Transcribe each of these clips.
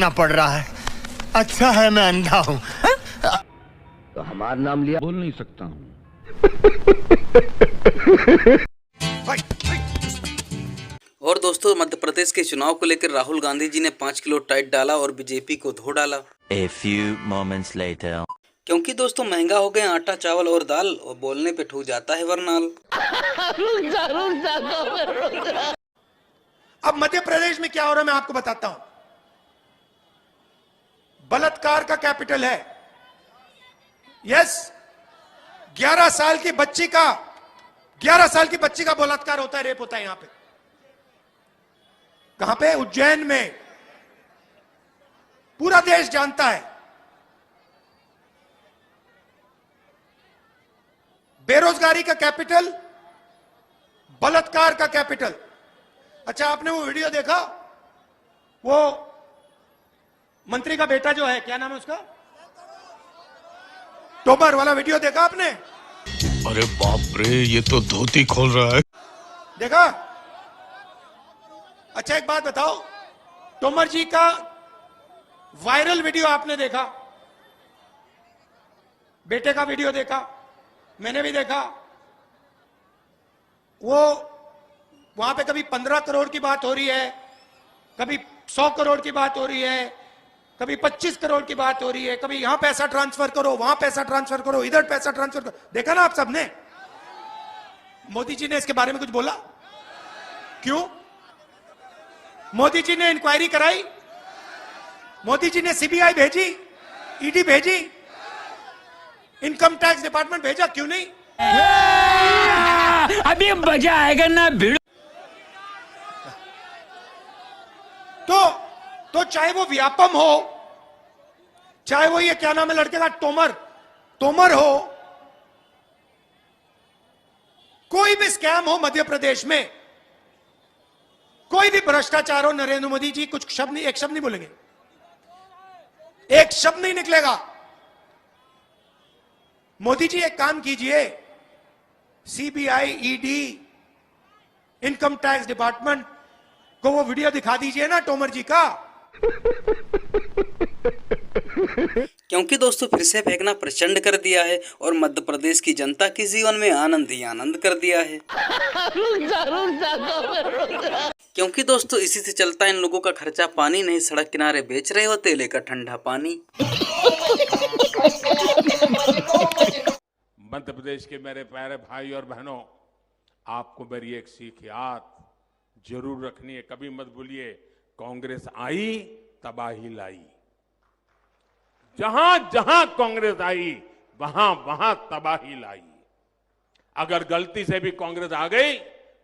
ना पड़ रहा है। अच्छा है मैं अंधा हूँ। तो हमारा नाम लिया बोल नहीं सकता हूँ। और दोस्तों, मध्य प्रदेश के चुनाव को लेकर राहुल गांधी जी ने 5 किलो टाइट डाला और बीजेपी को धो डाला। A few moments later. क्योंकि दोस्तों महंगा हो गए आटा चावल और दाल, और बोलने पे ठूक जाता है वरनाल। अब मध्य प्रदेश में क्या हो रहा है मैं आपको बताता हूं। बलात्कार का कैपिटल है। यस, 11 साल की बच्ची का बलात्कार होता है, रेप होता है यहां पे। कहां पे? उज्जैन में। पूरा देश जानता है। बेरोजगारी का कैपिटल, बलात्कार का कैपिटल। अच्छा, आपने वो वीडियो देखा? वो मंत्री का बेटा जो है, क्या नाम है उसका, तोमर वाला वीडियो देखा आपने? अरे बाप रे, ये तो धोती खोल रहा है। देखा? अच्छा, एक बात बताओ, तोमर जी का वायरल वीडियो आपने देखा? बेटे का वीडियो देखा? मैंने भी देखा। वो वहां पे कभी 15 करोड़ की बात हो रही है, कभी 100 करोड़ की बात हो रही है, कभी 25 करोड़ की बात हो रही है, कभी यहां पैसा ट्रांसफर करो, वहां पैसा ट्रांसफर करो, इधर पैसा ट्रांसफर करो। देखा ना आप सबने? मोदी जी ने इसके बारे में कुछ बोला? क्यों? मोदी जी ने इंक्वायरी कराई? मोदी जी ने सीबीआई भेजी, ईडी भेजी, इनकम टैक्स डिपार्टमेंट भेजा? क्यों नहीं? अभी मजा आएगा ना भिड़। तो चाहे वो व्यापम हो, चाहे वो ये क्या नाम है लड़के का, तोमर हो, कोई भी स्कैम हो मध्य प्रदेश में, कोई भी भ्रष्टाचार हो, नरेंद्र मोदी जी कुछ शब्द नहीं, एक शब्द नहीं बोलेंगे, एक शब्द नहीं निकलेगा। मोदी जी एक काम कीजिए, CBI, ED, income tax department को वो वीडियो दिखा दीजिए ना तोमर जी का। क्योंकि दोस्तों फिर से फेंकना प्रचंड कर दिया है और मध्य प्रदेश की जनता के जीवन में आनंद ही आनंद कर दिया है। क्योंकि दोस्तों इसी से चलता है इन लोगों का खर्चा पानी नहीं, सड़क किनारे बेच रहे होते लेकर ठंडा पानी। मध्य प्रदेश के मेरे प्यारे भाई और बहनों, आपको मेरी एक सीख याद जरूर रखनी है। कभी मत भूलिए, कांग्रेस आई तबाही लाई। जहां जहां कांग्रेस आई वहां वहां तबाही लाई। अगर गलती से भी कांग्रेस आ गई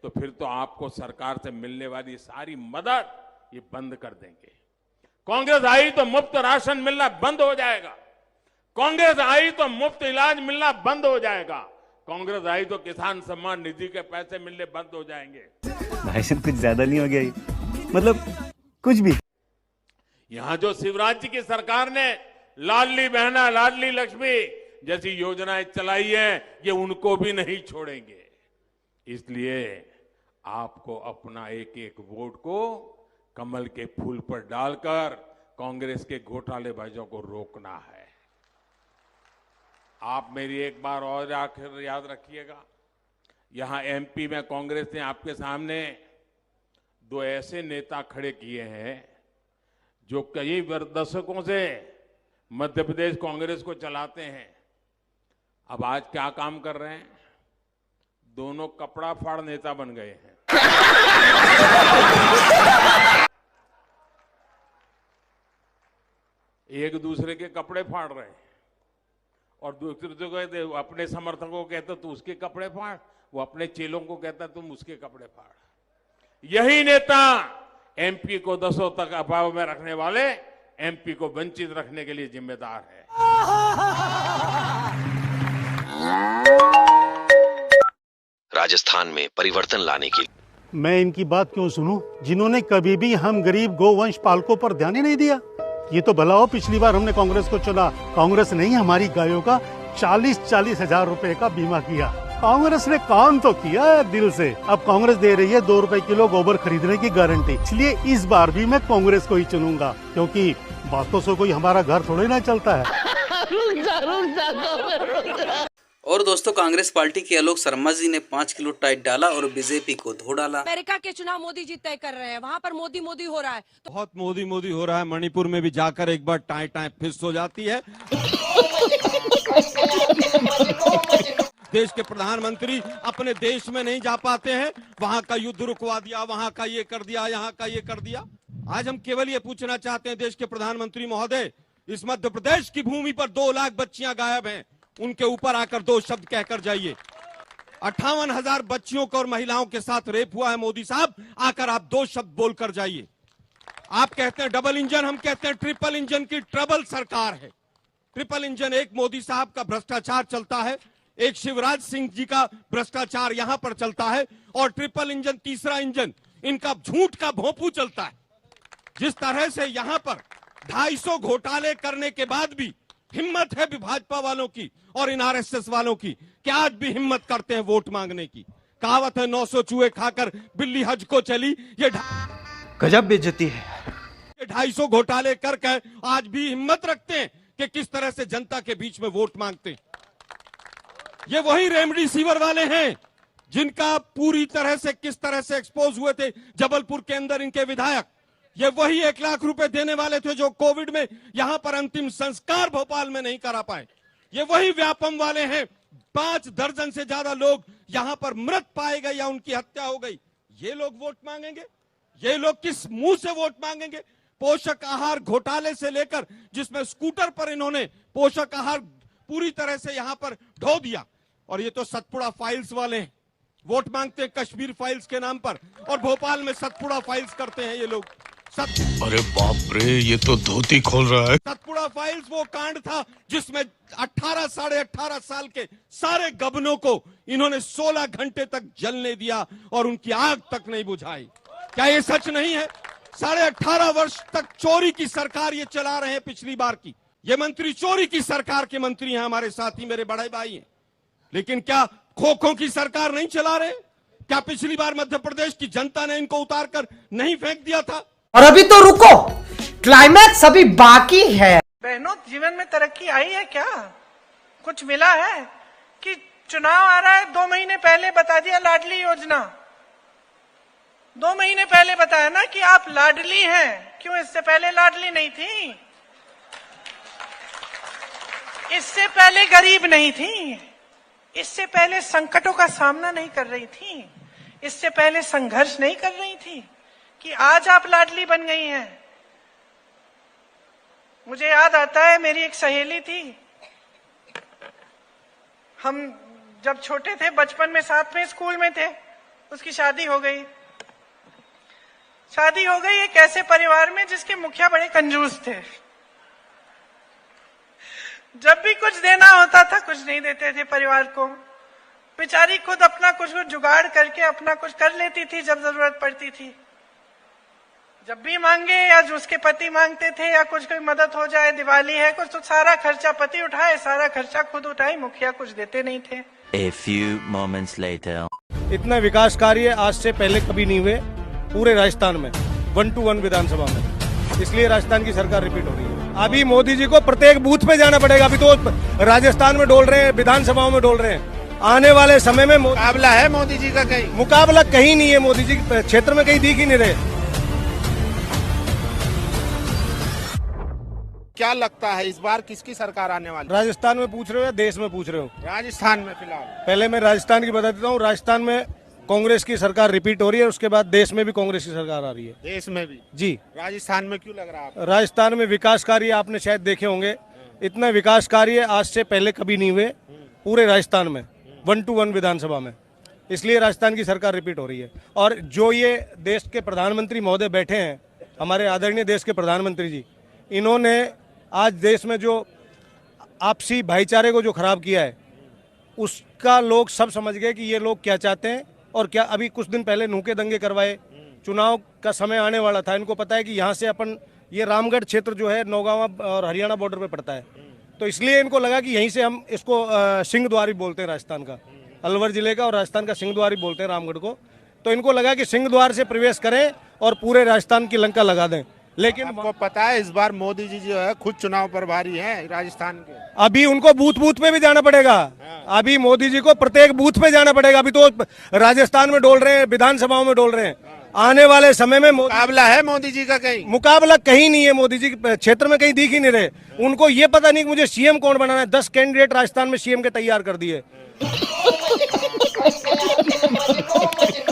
तो फिर तो आपको सरकार से मिलने वाली सारी मदद ये बंद कर देंगे। कांग्रेस आई तो मुफ्त राशन मिलना बंद हो जाएगा। कांग्रेस आई तो मुफ्त इलाज मिलना बंद हो जाएगा। कांग्रेस आई तो किसान सम्मान निधि के पैसे मिलने बंद हो जाएंगे। भाई साहब कुछ ज्यादा नहीं हो गया? मतलब कुछ भी। यहां जो शिवराज जी की सरकार ने लाडली बहना, लाडली लक्ष्मी जैसी योजनाएं चलाई हैं, ये उनको भी नहीं छोड़ेंगे। इसलिए आपको अपना एक एक वोट को कमल के फूल पर डालकर कांग्रेस के घोटालेबाजों को रोकना है। आप मेरी एक बार और आखिर याद रखिएगा, यहां एमपी में कांग्रेस ने आपके सामने 2 ऐसे नेता खड़े किए हैं जो कई दशकों से मध्य प्रदेश कांग्रेस को चलाते हैं। अब आज क्या काम कर रहे हैं? दोनों कपड़ा फाड़ नेता बन गए हैं। एक दूसरे के कपड़े फाड़ रहे हैं और दूसरे को अपने समर्थकों को कहता तू उसके कपड़े फाड़, वो अपने चेलों को कहता तुम उसके कपड़े फाड़। यही नेता एमपी को 10 तक अभाव में रखने वाले एमपी को वंचित रखने के लिए जिम्मेदार है। राजस्थान में परिवर्तन लाने की मैं इनकी बात क्यों सुनूं, जिन्होंने कभी भी हम गरीब गोवंश पालकों पर ध्यान ही नहीं दिया। ये तो भला हो पिछली बार हमने कांग्रेस को चुना, कांग्रेस नहीं हमारी गायों का 40-40 हजार रुपए का बीमा किया। कांग्रेस ने काम तो किया है दिल से। अब कांग्रेस दे रही है 2 रुपए किलो गोबर खरीदने की गारंटी, इसलिए इस बार भी मैं कांग्रेस को ही चुनूंगा, क्योंकि बातों से कोई हमारा घर थोड़े ना चलता है। और दोस्तों, कांग्रेस पार्टी के आलोक शर्मा जी ने 5 किलो टाइट डाला और बीजेपी को धो डाला। अमेरिका के चुनाव मोदी जी तय कर रहे हैं, वहाँ पर मोदी मोदी हो रहा है, तो बहुत मोदी मोदी हो रहा है। मणिपुर में भी जाकर एक बार टाई टाई फिस हो जाती है। देश के प्रधानमंत्री अपने देश में नहीं जा पाते हैं, वहां का युद्ध रुकवा दिया, वहां का ये कर दिया, यहाँ का ये कर दिया। आज हम केवल ये पूछना चाहते हैं देश के प्रधानमंत्री महोदय, इस मध्य प्रदेश की भूमि पर 2 लाख बच्चियां गायब हैं, उनके ऊपर आकर 2 शब्द कहकर जाइए। 58,000 बच्चियों को और महिलाओं के साथ रेप हुआ है मोदी साहब, आकर आप 2 शब्द बोलकर जाइए। आप कहते हैं डबल इंजन, हम कहते हैं ट्रिपल इंजन की ट्रबल सरकार है। ट्रिपल इंजन, एक मोदी साहब का भ्रष्टाचार चलता है, एक शिवराज सिंह जी का भ्रष्टाचार यहां पर चलता है, और ट्रिपल इंजन, तीसरा इंजन, इनका झूठ का भोंपू चलता है। जिस तरह से यहां पर 250 घोटाले करने के बाद भी हिम्मत है भाजपा वालों की और इन आरएसएस वालों की कि आज भी हिम्मत करते हैं वोट मांगने की। कहावत है 900 चूहे खाकर बिल्ली हज को चली, ये गजब बेइज्जती है। 250 घोटाले करके आज भी हिम्मत रखते हैं कि किस तरह से जनता के बीच में वोट मांगते हैं। ये वही रेमडेसिविर वाले हैं जिनका पूरी तरह से किस तरह से एक्सपोज हुए थे जबलपुर के अंदर इनके विधायक। ये वही 1 लाख रुपए देने वाले थे जो कोविड में यहां पर अंतिम संस्कार भोपाल में नहीं करा पाए। ये वही व्यापम वाले हैं, 5 दर्जन से ज्यादा लोग यहां पर मृत पाए गए या उनकी हत्या हो गई। ये लोग वोट मांगेंगे? ये लोग किस मुंह से वोट मांगेंगे? पोषक आहार घोटाले से लेकर, जिसमें स्कूटर पर इन्होंने पोषक आहार पूरी तरह से यहां पर ढो दिया, और ये तो सतपुड़ा फाइल्स वाले हैं, वोट मांगते हैं कश्मीर फाइल्स के नाम पर, और भोपाल में सतपुड़ा फाइल्स करते हैं ये लोग। अरे बाप रे, ये तो धोती खोल रहा है। सतपुड़ा फाइल्स वो कांड था जिसमें 18 साढ़े 18 साल के सारे गबनों को इन्होंने 16 घंटे तक जलने दिया और उनकी आग तक नहीं बुझाई। क्या ये सच नहीं है? 18.5 वर्ष तक चोरी की सरकार ये चला रहे हैं। पिछली बार की ये मंत्री चोरी की सरकार के मंत्री हैं, हमारे साथी मेरे बड़े भाई हैं। लेकिन क्या खोखों की सरकार नहीं चला रहे? क्या पिछली बार मध्य प्रदेश की जनता ने इनको उतार कर नहीं फेंक दिया था? और अभी तो रुको, क्लाइमैक्स अभी बाकी है। बहनों, जीवन में तरक्की आई है क्या? कुछ मिला है? कि चुनाव आ रहा है, 2 महीने पहले बता दिया लाडली योजना। 2 महीने पहले बताया ना कि आप लाडली हैं। क्यों इससे पहले लाडली नहीं थी? इससे पहले गरीब नहीं थी, इससे पहले संकटों का सामना नहीं कर रही थी, इससे पहले संघर्ष नहीं कर रही थी, कि आज आप लाडली बन गई हैं। मुझे याद आता है, मेरी एक सहेली थी, हम जब छोटे थे, बचपन में साथ में स्कूल में थे, उसकी शादी हो गई। शादी हो गई एक ऐसे परिवार में जिसके मुखिया बड़े कंजूस थे। जब भी कुछ देना होता था, कुछ नहीं देते थे परिवार को। बेचारी खुद अपना कुछ जुगाड़ करके अपना कुछ कर लेती थी जब जरूरत पड़ती थी। जब भी मांगे या जो उसके पति मांगते थे या कुछ कोई मदद हो जाए, दिवाली है कुछ, तो सारा खर्चा पति उठाए, सारा खर्चा खुद उठाए, मुखिया कुछ देते नहीं थे। A few moments later. इतना विकास कार्य आज से पहले कभी नहीं हुए पूरे राजस्थान में, 1 to 1 विधानसभा में। इसलिए राजस्थान की सरकार रिपीट हो रही है। अभी मोदी जी को प्रत्येक बूथ पे जाना पड़ेगा। अभी तो राजस्थान में डोल रहे हैं, विधानसभाओं में डोल रहे हैं। आने वाले समय में मुकाबला है मोदी जी का, कहीं मुकाबला कहीं नहीं है। मोदी जी क्षेत्र में कहीं दिख ही नहीं रहे। क्या लगता है इस बार किसकी सरकार आने वाली? राजस्थान में पूछ रहे हो या देश में पूछ रहे हो? राजस्थान में फिलहाल। पहले मैं राजस्थान की बता देता हूँ। राजस्थान में कांग्रेस की सरकार रिपीट हो रही है, उसके बाद देश में भी कांग्रेस की सरकार आ रही है। देश में भी? जी। राजस्थान में क्यों लग रहा है? राजस्थान में विकास कार्य आपने शायद देखे होंगे, इतना विकास कार्य आज से पहले कभी नहीं हुए पूरे राजस्थान में, 1 to 1 विधानसभा में। इसलिए राजस्थान की सरकार रिपीट हो रही है। और जो ये देश के प्रधानमंत्री महोदय बैठे हैं, हमारे आदरणीय देश के प्रधानमंत्री जी, इन्होंने आज देश में जो आपसी भाईचारे को जो खराब किया है, उसका लोग सब समझ गए कि ये लोग क्या चाहते हैं और क्या। अभी कुछ दिन पहले नूके दंगे करवाए, चुनाव का समय आने वाला था, इनको पता है कि यहाँ से अपन, ये रामगढ़ क्षेत्र जो है नौगांव और हरियाणा बॉर्डर पे पड़ता है, तो इसलिए इनको लगा कि यहीं से हम इसको सिंह द्वार भी बोलते हैं राजस्थान का, अलवर जिले का, और राजस्थान का सिंहद्वार ही बोलते हैं रामगढ़ को। तो इनको लगा कि सिंहद्वार से प्रवेश करें और पूरे राजस्थान की लंका लगा दें। लेकिन आपको पता है इस बार मोदी जी जो है खुद चुनाव प्रभारी हैं राजस्थान के। अभी उनको बूथ बूथ पे भी जाना पड़ेगा। अभी मोदी जी को प्रत्येक बूथ पे जाना पड़ेगा। अभी तो राजस्थान में डोल रहे हैं, विधानसभाओं में डोल रहे हैं। आने वाले समय में मुकाबला है मोदी जी का कहीं? मुकाबला कहीं नहीं है, मोदी जी के क्षेत्र में कहीं दिख ही नहीं रहे। उनको ये पता नहीं कि मुझे सीएम कौन बनाना है। 10 कैंडिडेट राजस्थान में सीएम के तैयार कर दिए।